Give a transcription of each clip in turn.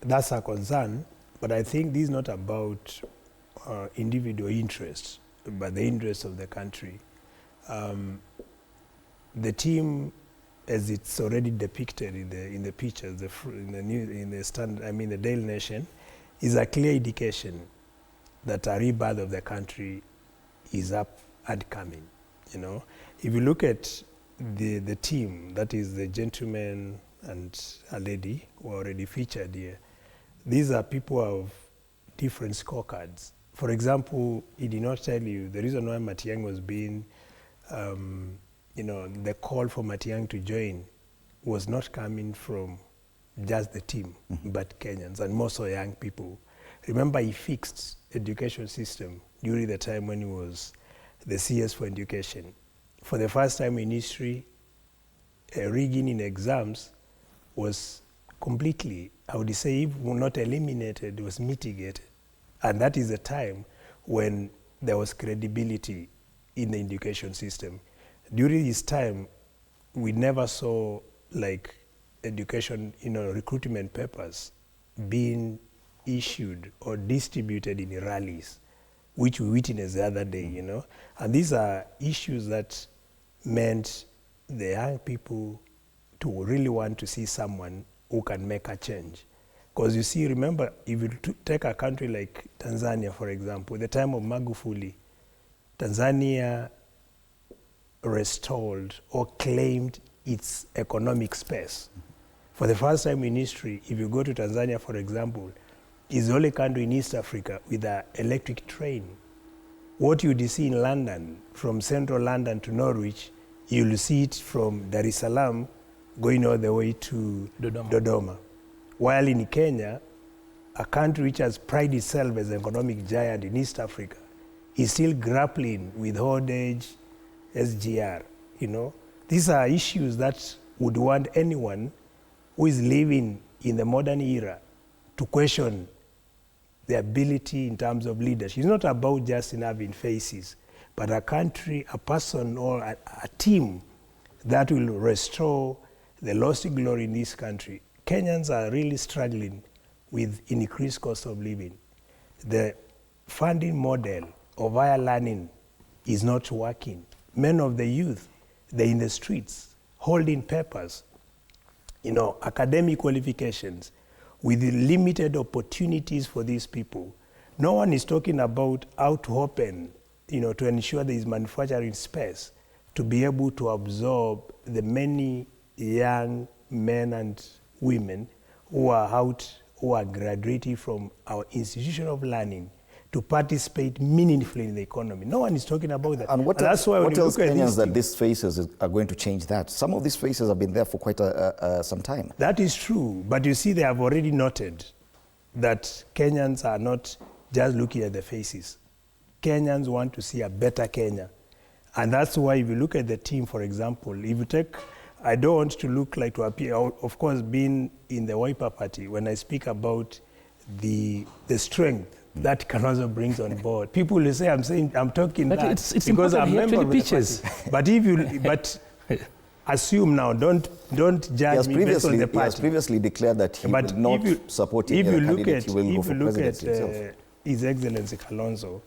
that's a concern, but I think this is not about individual interests, but the interests of the country. The team, as it's already depicted in the pictures, the Daily Nation, is a clear indication that a rebirth of the country is up and coming. You know, if you look at the team, that is the gentleman and a lady who are already featured here, these are people of different scorecards. For example, he did not tell you the reason why Matiang'i was being, the call for Matiang'i to join was not coming from just the team, but Kenyans, and more so young people. Remember, he fixed education system during the time when he was the CS for education. For the first time in history, rigging in exams was completely, I would say, if not eliminated, it was mitigated. And that is the time when there was credibility in the education system. During this time, we never saw like education, recruitment papers being issued or distributed in rallies, which we witnessed the other day, And these are issues that meant the young people to really want to see someone who can make a change. Because you see, remember, if you take a country like Tanzania, for example, at the time of Magufuli, Tanzania restored or claimed its economic space. For the first time in history, if you go to Tanzania, for example, it's the only country in East Africa with an electric train. What you see in London, from central London to Norwich, you'll see it from Dar es Salaam going all the way to Dodoma. While in Kenya, a country which has prided itself as an economic giant in East Africa, is still grappling with old age, SGR, These are issues that would want anyone who is living in the modern era to question the ability in terms of leadership. It's not about just having faces, but a country, a person, or a team that will restore the lost glory in this country. Kenyans are really struggling with increased cost of living. The funding model of higher learning is not working. Many of the youth, they're in the streets, holding papers, academic qualifications, with limited opportunities for these people. No one is talking about how to open, to ensure there is manufacturing space to be able to absorb the many young men and women who are out, who are graduating from our institution of learning to participate meaningfully in the economy. No one is talking about that. And what else Kenyans that these faces are going to change that? Some of these faces have been there for quite some time. That is true, but you see, they have already noted that Kenyans are not just looking at the faces. Kenyans want to see a better Kenya. And that's why if you look at the team, for example, if you take, I don't want to look like to appear, of course, being in the Wiper Party, when I speak about the strength that Kalonzo brings on board. People will say I'm talking but that it's because I'm a member of the party. But assume now, don't judge me based on the party. He has previously declared that he would not support any other candidate. He will go for presidency himself. His Excellency Kalonzo,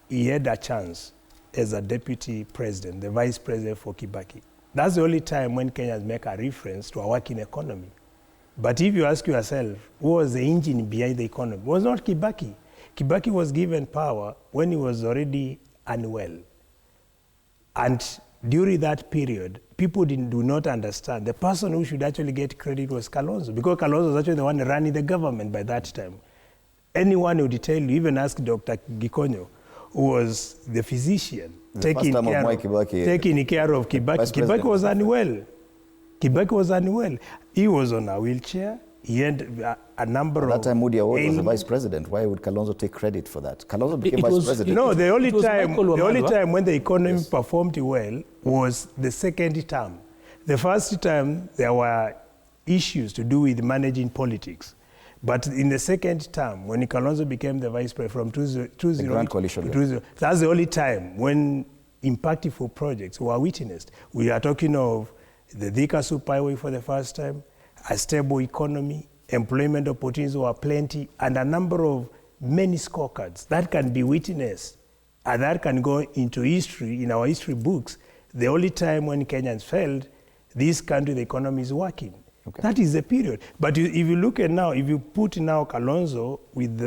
he had a chance as a deputy president, the vice president for Kibaki. That's the only time when Kenyans make a reference to a working economy. But if you ask yourself, who was the engine behind the economy? It was not Kibaki. Kibaki was given power when he was already unwell. And during that period, people do not understand. The person who should actually get credit was Kalonzo, because Kalonzo was actually the one running the government by that time. Anyone would tell you, even ask Dr. Gikonyo, who was the physician, taking care of Kibaki. Kibaki was unwell. Kibaki was unwell. He was on a wheelchair. He had a number of... At that time, Moody Award was the vice president. Why would Kalonzo take credit for that? Kalonzo became vice president. No, the only time when the economy performed well was the second term. The first time, there were issues to do with managing politics. But in the second term, when Kalonzo became the vice president from 2020, the Grand Coalition, that's the only time when impactful projects were witnessed. We are talking of the Thika Super Highway for the first time, a stable economy, employment opportunities were plenty, and a number of many scorecards that can be witnessed and that can go into history, in our history books. The only time when Kenyans failed, this country, the economy is working. Okay. That is the period. But if you look at now, if you put now Kalonzo with